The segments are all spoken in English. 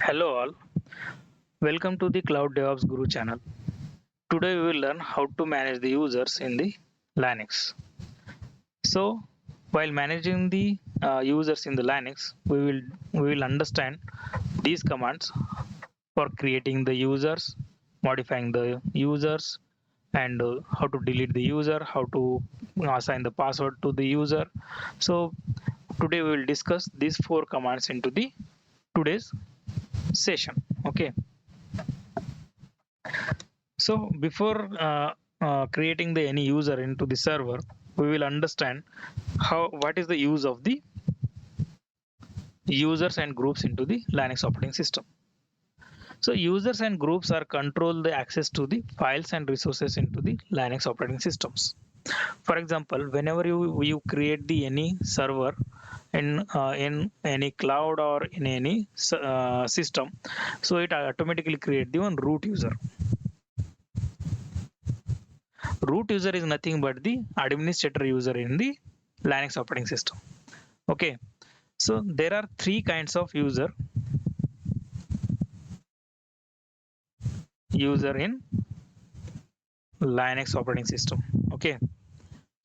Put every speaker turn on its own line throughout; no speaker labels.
Hello all, welcome to the Cloud DevOps Guru channel. Today we will learn how to manage the users in the Linux. So while managing the users in the Linux, we will understand these commands for creating the users, modifying the users, and how to delete the user, how to assign the password to the user. So today we will discuss these four commands into the today's session. Okay. So before creating the any user into the server, we will understand what is the use of the users and groups into the Linux operating system. So users and groups are control the access to the files and resources into the Linux operating systems. For example, whenever you create the any server in any cloud or in any system, so it automatically create the one root user. Root user is nothing but the administrator user in the Linux operating system. Okay, so there are three kinds of user in Linux operating system. Okay,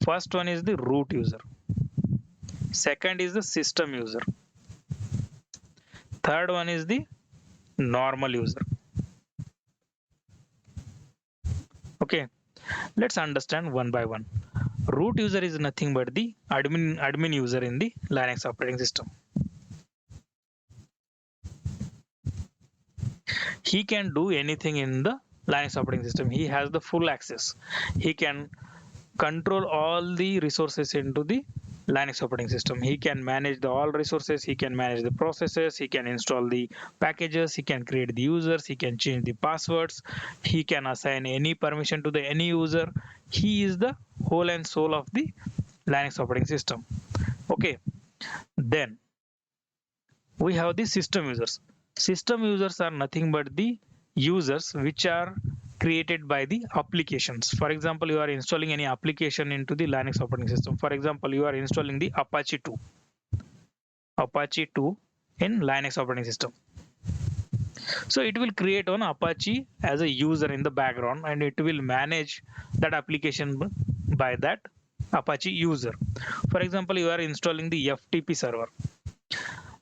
first one is the root user, second is the system user, third one is the normal user. Okay, let's understand one by one. Root user is nothing but the admin user in the Linux operating system. He can do anything in the Linux operating system. He has the full access. He can control all the resources into the Linux operating system. He can manage all resources. He can manage the processes. He can install the packages. He can create the users. He can change the passwords. He can assign any permission to the any user. He is the whole and soul of the Linux operating system. Okay. Then we have the system users. System users are nothing but the users which are created by the applications. For example, you are installing any application into the Linux operating system. For example, you are installing the Apache 2 in Linux operating system. So it will create an Apache as a user in the background, and it will manage that application by that Apache user. For example, you are installing the FTP server.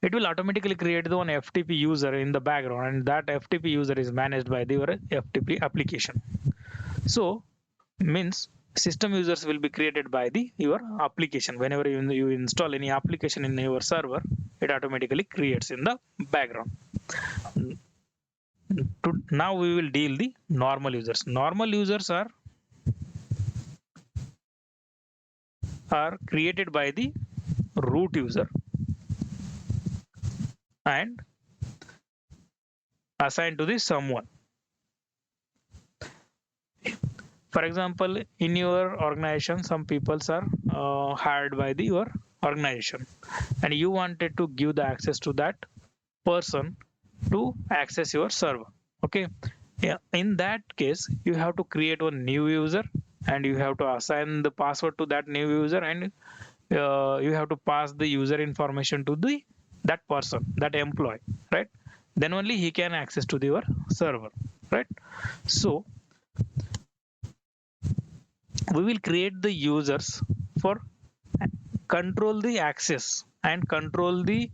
It will automatically create the one FTP user in the background, and that FTP user is managed by your FTP application. So means system users will be created by your application. Whenever you install any application in your server, it automatically creates in the background. Now we will deal the normal users. Normal users are created by the root user and assigned to the someone. For example, in your organization, some people are hired by your organization, and you wanted to give the access to that person to access your server. Okay, yeah, in that case, you have to create one new user, and you have to assign the password to that new user, and you have to pass the user information to that person, that employee, right? Then only he can access to your server, right? So we will create the users for control the access and control the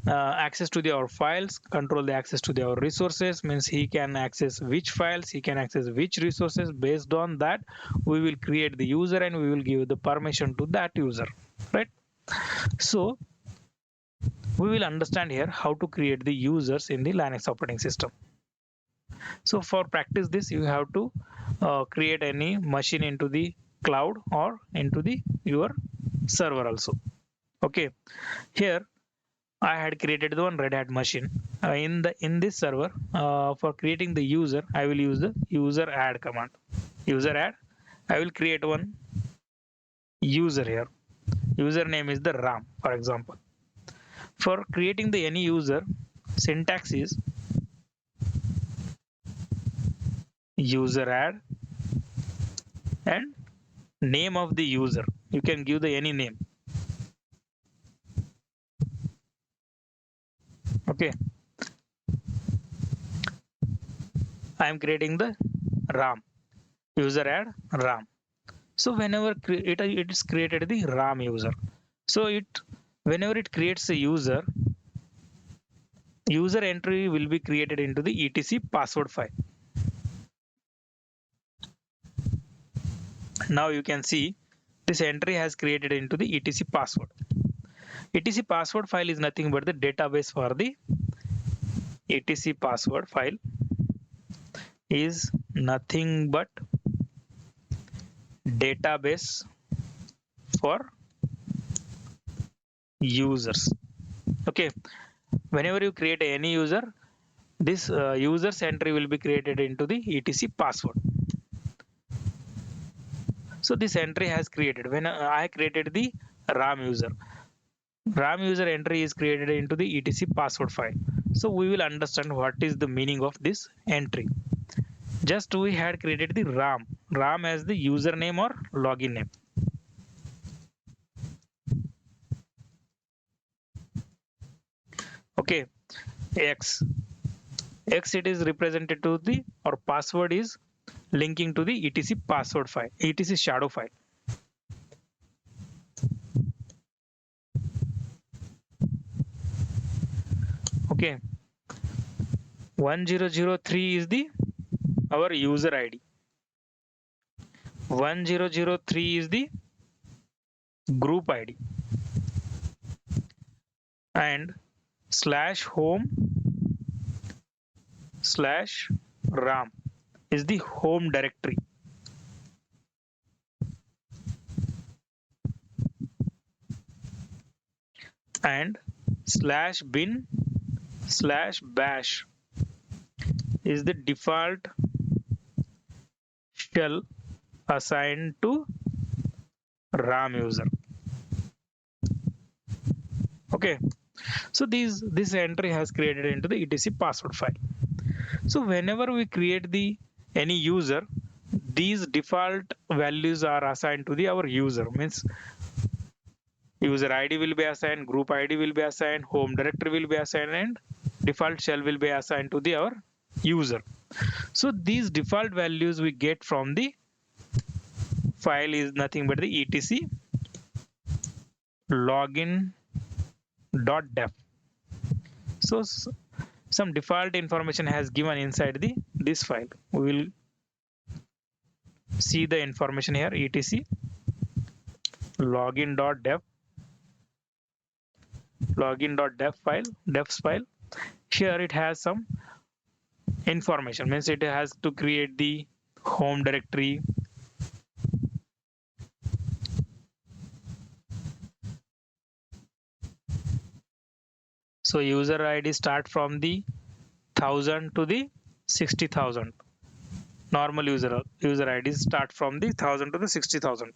access to our files, control the access to our resources. Means he can access which files, he can access which resources. Based on that, we will create the user and we will give the permission to that user, right? So we will understand here how to create the users in the Linux operating system. So for practice this, you have to create any machine into the cloud or into your server also. Okay, here I had created the one Red Hat machine. In this server, for creating the user, I will use the USERADD command. USERADD. I will create one user here. Username is the RAM, for example. For creating the any user, syntax is USERADD and name of the user. You can give the any name. Okay. I am creating the RAM, user add RAM. So whenever it is created the RAM user. So whenever it creates a user entry will be created into the etc password file. Now you can see this entry has created into the etc password. etc password file is nothing but the database for the etc password file is nothing but database for users. Okay, whenever you create any user, this user's entry will be created into the etc password. So this entry has created when I created the RAM user. RAM user entry is created into the etc password file. So we will understand what is the meaning of this entry. Just we had created the RAM as the username or login name. Okay, X it is represented to the or password is linking to the etc password file, etc shadow file. Okay, 1003 is the our user ID. 1003 is the group ID, and /home /RAM is the home directory, and /bin/bash is the default shell assigned to RAM user. Okay, so this entry has created into the etc password file. So whenever we create the any user, these default values are assigned to the our user. Means user ID will be assigned, group ID will be assigned, home directory will be assigned, and default shell will be assigned to the our user. So these default values we get from the file is nothing but the etc login.def. So some default information has given inside the this file. We will see the information here, etc login.def defs file. Here it has some information, means it has to create the home directory, so user ID start from the 1000 to the 60,000. Normal user ID start from the 1000 to the 60,000.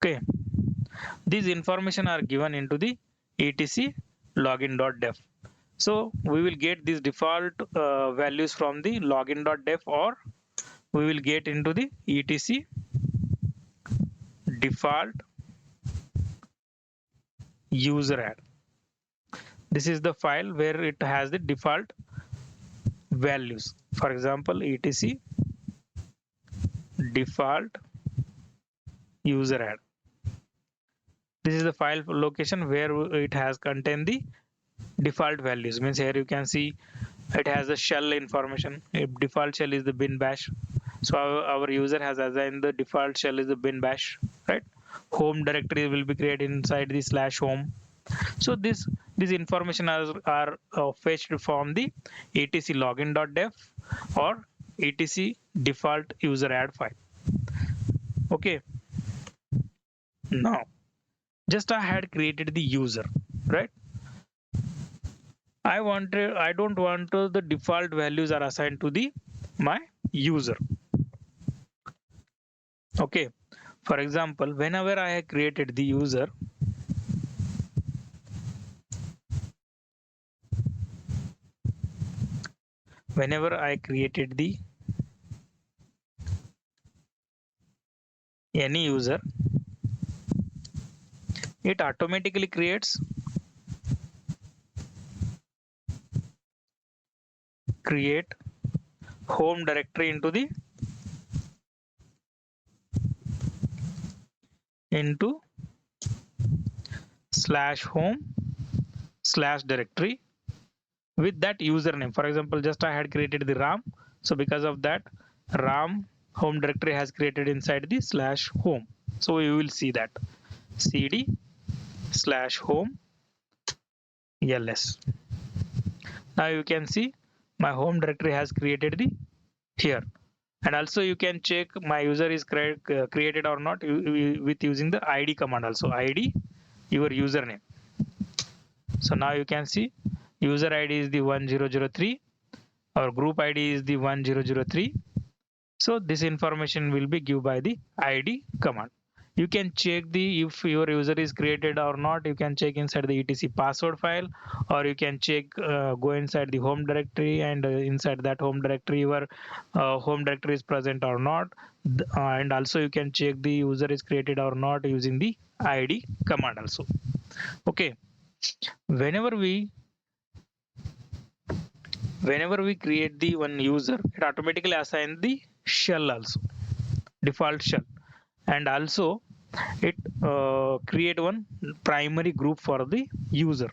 Okay, these information are given into the etc login.def. So we will get these default values from the login.def, or we will get into the etc default USERADD. This is the file where it has the default values. For example, etc default USERADD. This is the file location where it has contained the default values. Means here you can see it has a shell information. If default shell is the bin bash, so our user has assigned the default shell is the bin bash, right? Home directory will be created inside the /home. So this information are fetched from the etc login.def or etc default USERADD file. Okay, now just I had created the user, right? I don't want the default values are assigned to the my user. Okay, for example, whenever I have created the user, whenever I created the any user, it automatically creates create home directory into /home/directory with that username. For example, just I had created the RAM, so because of that, RAM home directory has created inside the /home. So we will see that cd/home ls. Now you can see my home directory has created the here, and also you can check my user is created or not with using the id command. Also id your username. So now you can see user id is the 1003, or group id is the 1003. So this information will be given by the id command. You can check the if your user is created or not. You can check inside the etc password file, or you can check go inside the home directory, and inside that home directory your home directory is present or not. And also you can check the user is created or not using the id command also. Okay, whenever we create the one user, it automatically assign the shell also, default shell, and also it create one primary group for the user,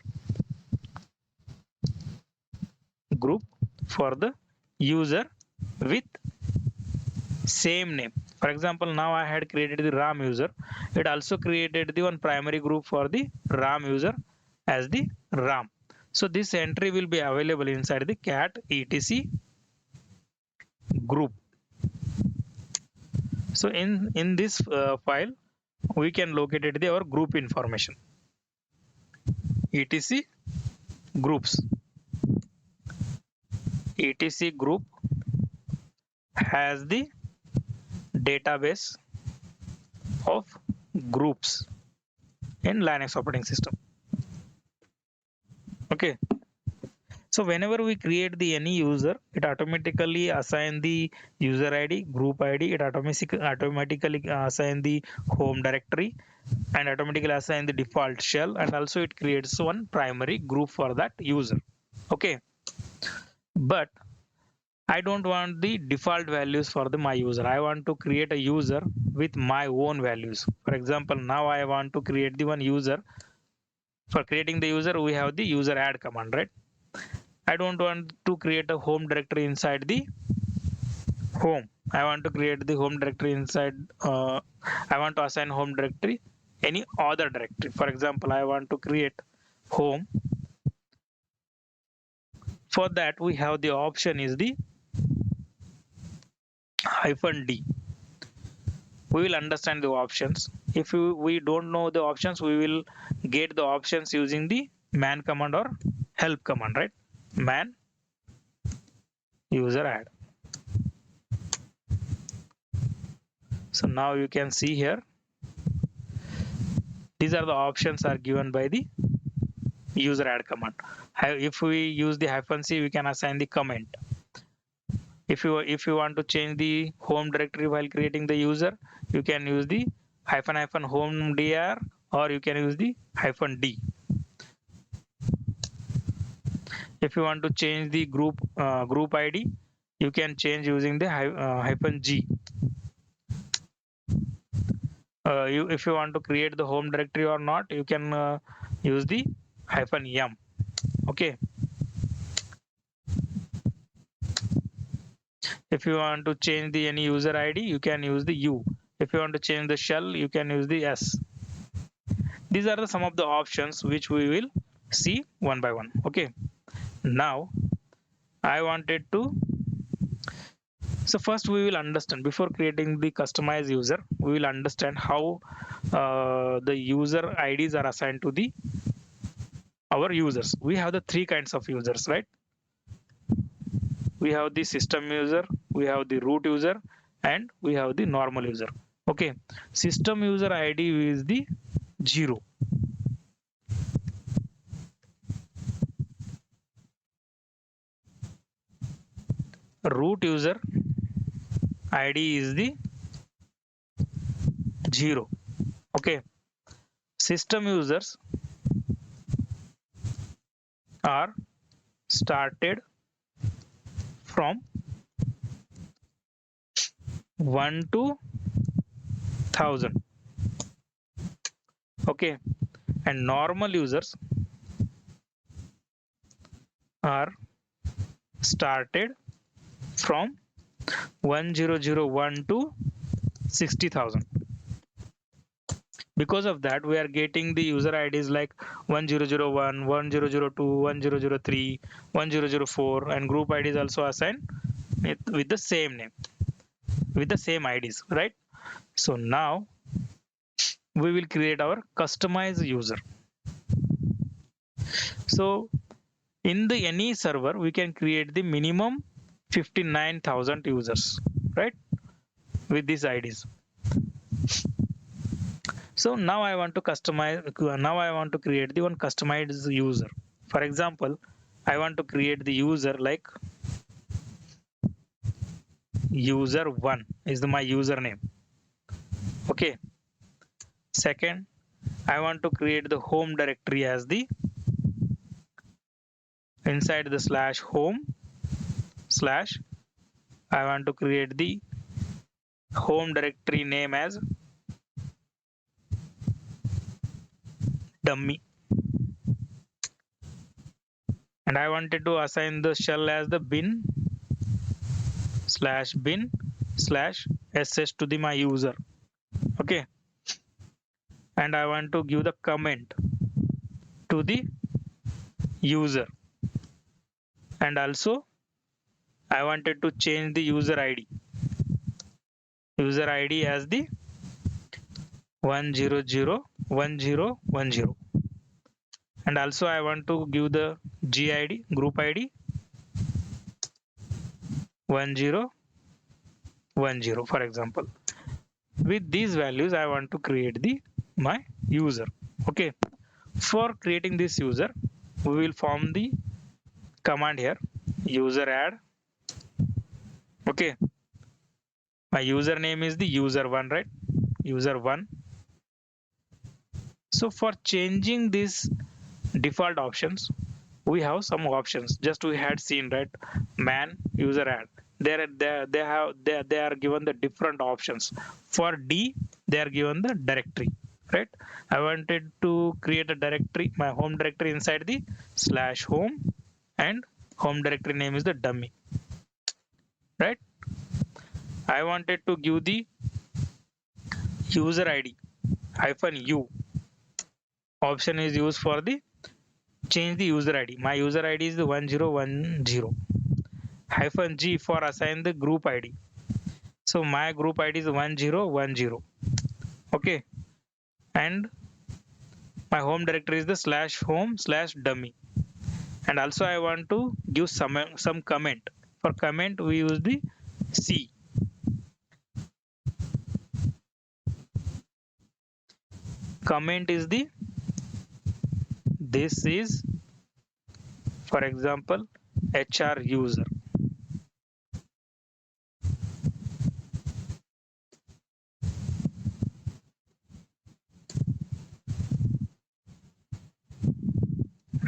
group for the user with same name. For example, now I had created the RAM user, it also created the one primary group for the RAM user as the RAM. So this entry will be available inside the cat etc group. So in this file we can locate it our group information, etc groups. etc group has the database of groups in Linux operating system. Okay, so whenever we create the any user, it automatically assign the user id, group id, it automatically assign the home directory, and automatically assign the default shell, and also it creates one primary group for that user. Okay, but I don't want the default values for my user. I want to create a user with my own values. For example, now I want to create the one user. For creating the user, we have the USERADD command, right? I don't want to create a home directory inside the home. I want to create the home directory inside, I want to assign home directory any other directory. For example, I want to create home. For that, we have the option is the -d. We will understand the options. If we don't know the options, we will get the options using the man command or help command, right? Man user add. So now you can see here, these are the options are given by the user add command. If we use the -c, we can assign the comment. If you want to change the home directory while creating the user, you can use the --home dir, or you can use the -d. If you want to change the group id, you can change using the -g. If you want to create the home directory or not, you can use the -m. Okay, if you want to change the any user id, you can use the u. If you want to change the shell, you can use the s. These are some of the options which we will see one by one. Okay, now I wanted to, so first we will understand, before creating the customized user, we will understand how the user IDs are assigned to the our users. We have the three kinds of users, right? We have the system user, we have the root user, and we have the normal user. Okay, system user ID is the 0. Root user ID is the 0. Okay, system users are started from 1 to 1000. Okay, and normal users are started from 1001 to 60,000. Because of that, we are getting the user IDs like 1001, 1002, 1003, 1004, and group IDs also assigned with the same name, with the same IDs, right? So now we will create our customized user. So in the any server, we can create the minimum 59,000 users, right? With these IDs. So now I want to customize, now I want to create the one customized user. For example, I want to create the user like user1 is my username. Okay. Second, I want to create the home directory as the inside the slash home slash I want to create the home directory name as dummy, and I wanted to assign the shell as the bin slash sh to the my user. Okay, and I want to give the comment to the user, and also I wanted to change the user ID as the 1001010, and also I want to give the GID group ID 1010, for example. With these values I want to create the my user. Okay, for creating this user we will form the command here, USERADD. Okay, my username is the user1, right? User1. So for changing these default options, we have some options. Just we had seen, right? Man, USERADD. They are given the different options. For D, they are given the directory, right? I wanted to create a directory, my home directory inside the slash home, and home directory name is the dummy, right? I wanted to give the user ID -u option is used for the change the user ID. My user ID is the 1010. -g for assign the group ID. So my group ID is 1010. Okay, and my home directory is the slash home slash dummy. And also I want to give some comment. For comment we use the C. Comment is the this is, for example, HR user.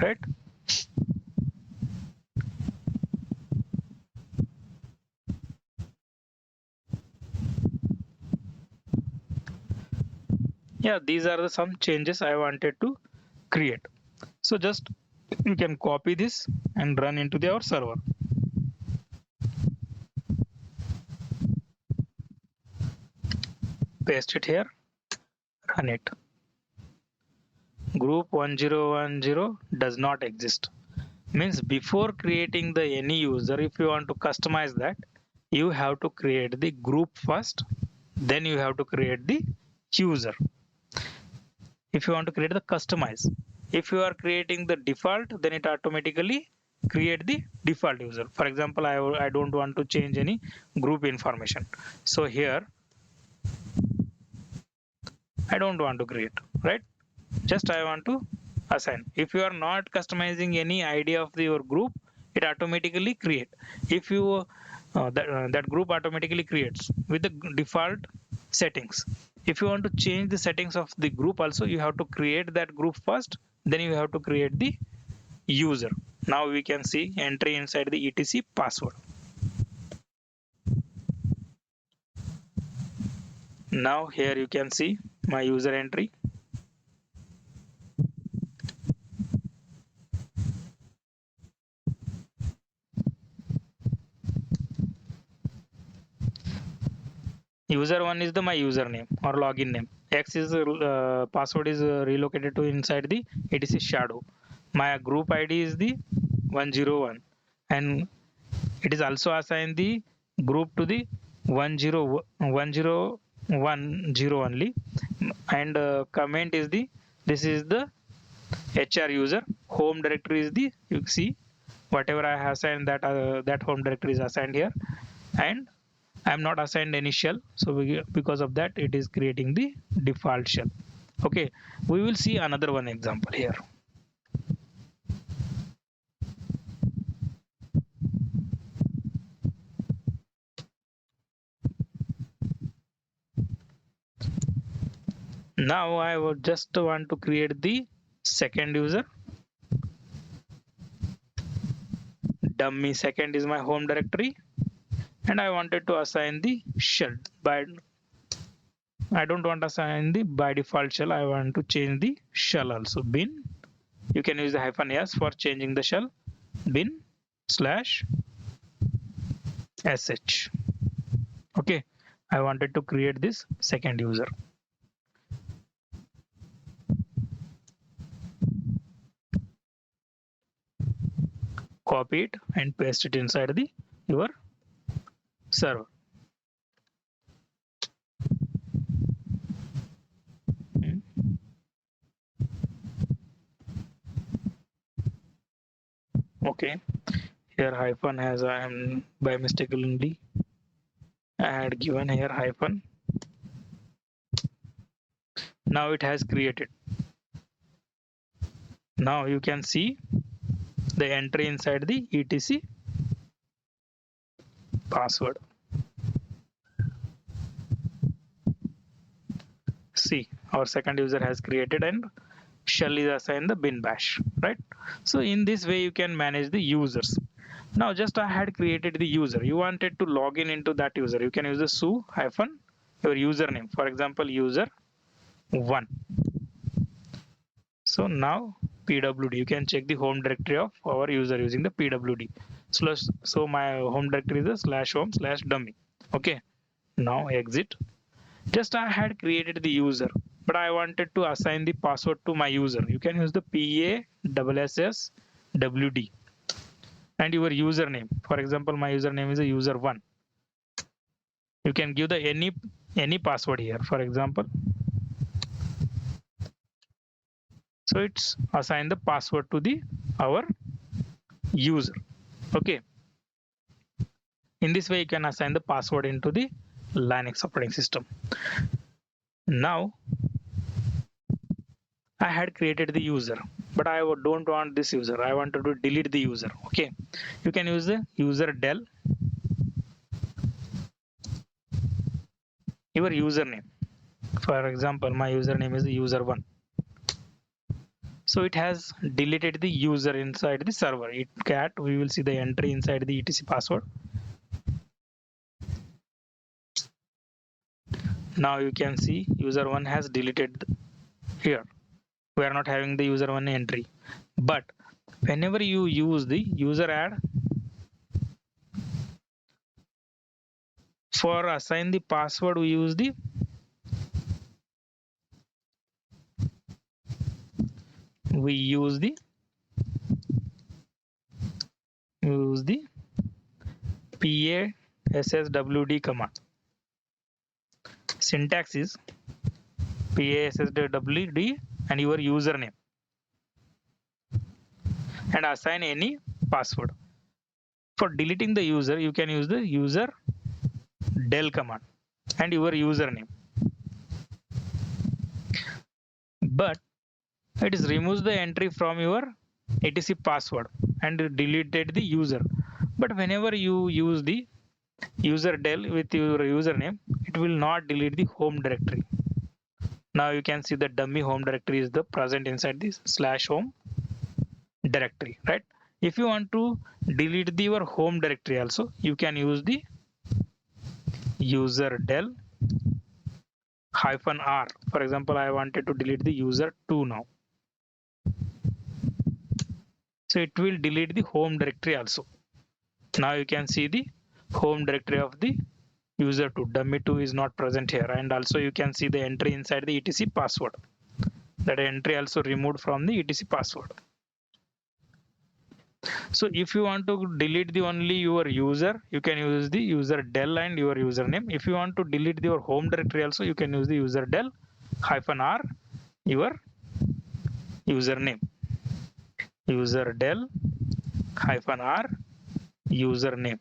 Right? Yeah, these are the some changes I wanted to create. So just you can copy this and run into our server. Paste it here, run it. Group 1010 does not exist. Means before creating the any user, if you want to customize that, you have to create the group first, then you have to create the user. If you want to create the customize, if you are creating the default, then it automatically create the default user. For example, I don't want to change any group information, so here I don't want to create, right? Just I want to assign. If you are not customizing any ID of your group, it automatically create. If you that group automatically creates with the default settings. If you want to change the settings of the group also, you have to create that group first, then you have to create the user. Now we can see entry inside the etc password. Now here you can see my user entry. User one is the my username or login name. X is password is relocated to inside the etc shadow. My group ID is the 101, and it is also assigned the group to the 10110 only, and comment is the this is the HR user. Home directory is the, you see whatever I have assigned, that home directory is assigned here, and I am not assigned any shell, so because of that it is creating the default shell. Okay, we will see another one example here. Now I would just want to create the second user. Dummy second is my home directory, and I wanted to assign the shell. But I don't want to assign the by default shell. I want to change the shell also. Bin. You can use the -s for changing the shell. Bin slash sh. Okay, I wanted to create this second user. Copy it and paste it inside the your server. Okay, here hyphen has I am by mistakenly I had given here hyphen. Now it has created. Now you can see the entry inside the etc password. See, our second user has created and shell is assigned the bin bash, right? So in this way you can manage the users. Now just I had created the user. You wanted to log in into that user. You can use the su hyphen your username. For example, user 1. So now pwd, you can check the home directory of our user using the pwd. So my home directory is the /home/dummy. Okay, now exit. Just I had created the user, but I wanted to assign the password to my user. You can use the PASSWD and your username. For example, my username is a user1. You can give the any password here. For example, so it's assign the password to the our user. Okay, in this way you can assign the password into the Linux operating system. Now I had created the user, but I don't want this user. I wanted to delete the user. Okay, you can use the Userdel, your username. For example, my username is user1. So it has deleted the user inside the server. We will see the entry inside the etc password. Now you can see user1 has deleted here. We are not having the user1 entry, but whenever you use the USERADD for assign the password, we use the PASSWD command. Syntax is PASSWD and your username, and assign any password. For deleting the user, you can use the Userdel command and your username. But it is removes the entry from your etc password and deleted the user. But whenever you use the Userdel with your username, it will not delete the home directory. Now you can see the dummy home directory is the present inside this /home directory, right? If you want to delete your home directory also, you can use the Userdel hyphen R. For example, I wanted to delete the user 2 now. So it will delete the home directory also. Now you can see the home directory of the user 2. Dummy 2 is not present here, and also you can see the entry inside the etc password. That entry also removed from the etc password. So if you want to delete the only your user, you can use the Userdel and your username. If you want to delete your home directory also, you can use the Userdel -r your username. Userdel -r username.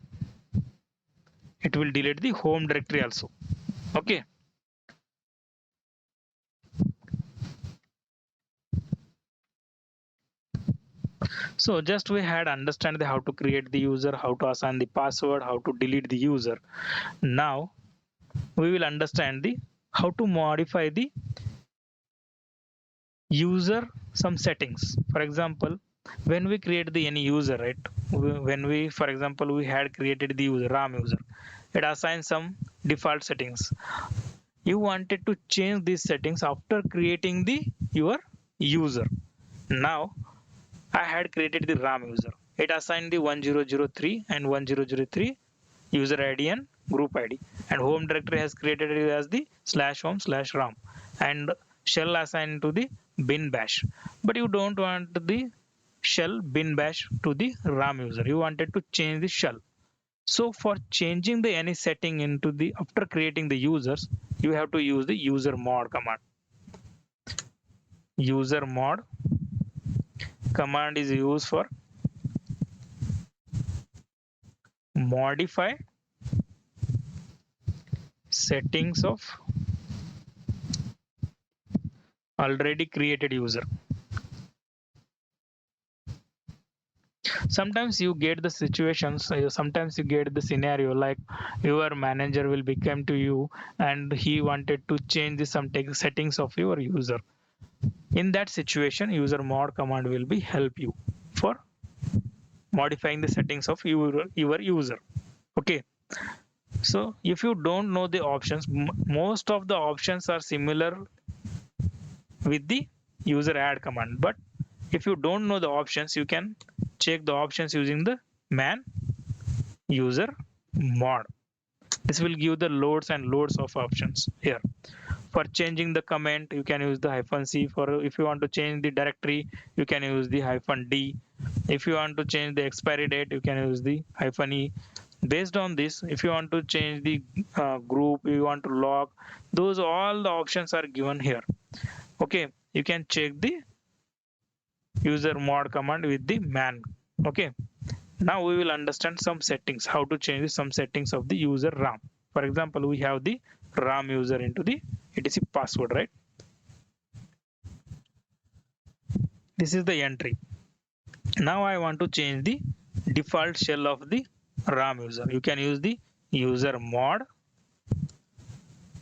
It will delete the home directory also. Okay. So just we had understand the how to create the user, how to assign the password, how to delete the user. Now we will understand the how to modify the user some settings. For example, when we create the any user, right? When we, for example, we had created the user RAM user, it assigns some default settings. You wanted to change these settings after creating the your user. Now I had created the RAM user. It assigned the 1003 and 1003 user ID and group ID, and home directory has created it as the /home/ram, and shell assigned to the bin bash. But you don't want the shell bin bash to the RAM user. You wanted to change the shell. So for changing the any setting into the after creating the users, you have to use the usermod command. Usermod command is used for modify settings of already created user. Sometimes you get the situations, sometimes you get the scenario like your manager will become to you and he wanted to change the some settings of your user. In that situation, usermod command will be help you for modifying the settings of your user. Okay. So if you don't know the options, most of the options are similar with the user add command, but if you don't know the options, you can check the options using the man user mod. This will give the loads and loads of options here. For changing the comment, you can use the -c. For if you want to change the directory, you can use the -d. If you want to change the expiry date, you can use the -e. Based on this, if you want to change the group, you want to log, those all the options are given here. Okay, you can check the user mod command with the man. Okay, now we will understand some settings, how to change some settings of the user RAM. For example, we have the RAM user into the etc password, right? This is the entry. Now I want to change the default shell of the RAM user. You can use the user mod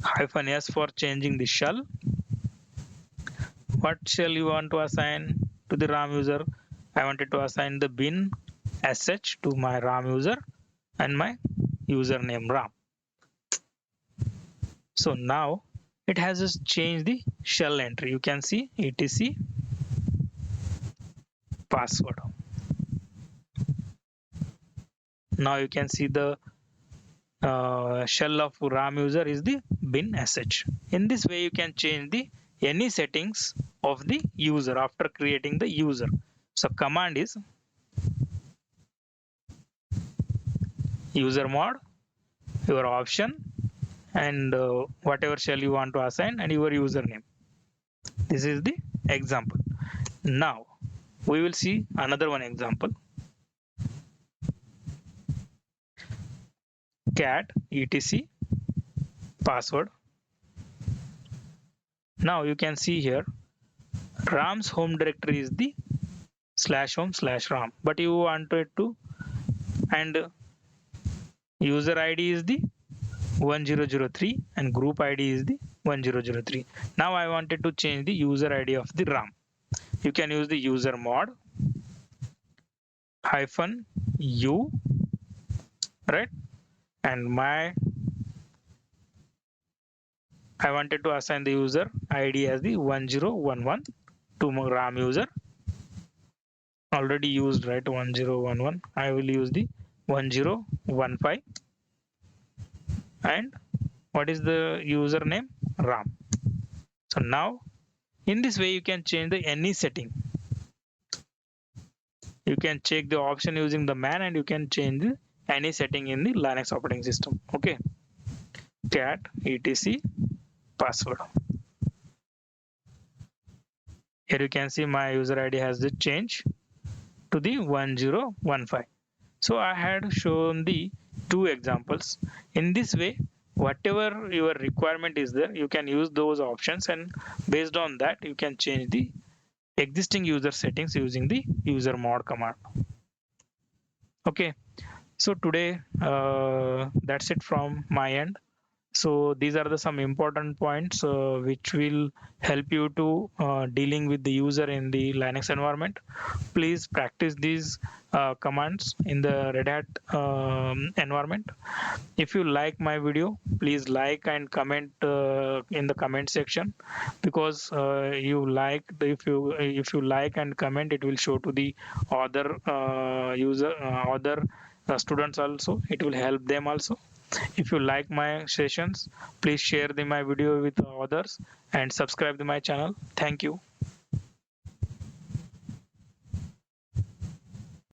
-s for changing the shell. What shell you want to assign to the RAM user? I wanted to assign the bin sh to my RAM user and my username RAM. So now it has just changed the shell entry. You can see etc password. Now you can see the shell of RAM user is the bin sh. In this way, you can change the any settings of the user after creating the user. So command is user mod, your option, and whatever shell you want to assign, and your username. This is the example. Now we will see another one example. Cat etc password. Now you can see here RAM's home directory is the /home/ram, but you wanted to, and user ID is the 1003 and group ID is the 1003. Now I wanted to change the user ID of the RAM. You can use the user mod -u, right? And my I wanted to assign the user ID as the 1011 to my RAM user. Already used, right? 1011. I will use the 1015. And what is the username? RAM. So now in this way you can change the any setting. You can check the option using the man and you can change any setting in the Linux operating system. Okay. Cat etc password. Here you can see my user ID has the change to the 1015. So I had shown the two examples. In this way, whatever your requirement is there, you can use those options, and based on that you can change the existing user settings using the usermod command. Okay, so today that's it from my end. So these are the some important points which will help you to dealing with the user in the Linux environment. Please practice these commands in the Red Hat environment. If you like my video, please like and comment in the comment section, because if you like and comment, it will show to the other other students also. It will help them also. If you like my sessions, please share my video with others and subscribe to my channel. Thank you.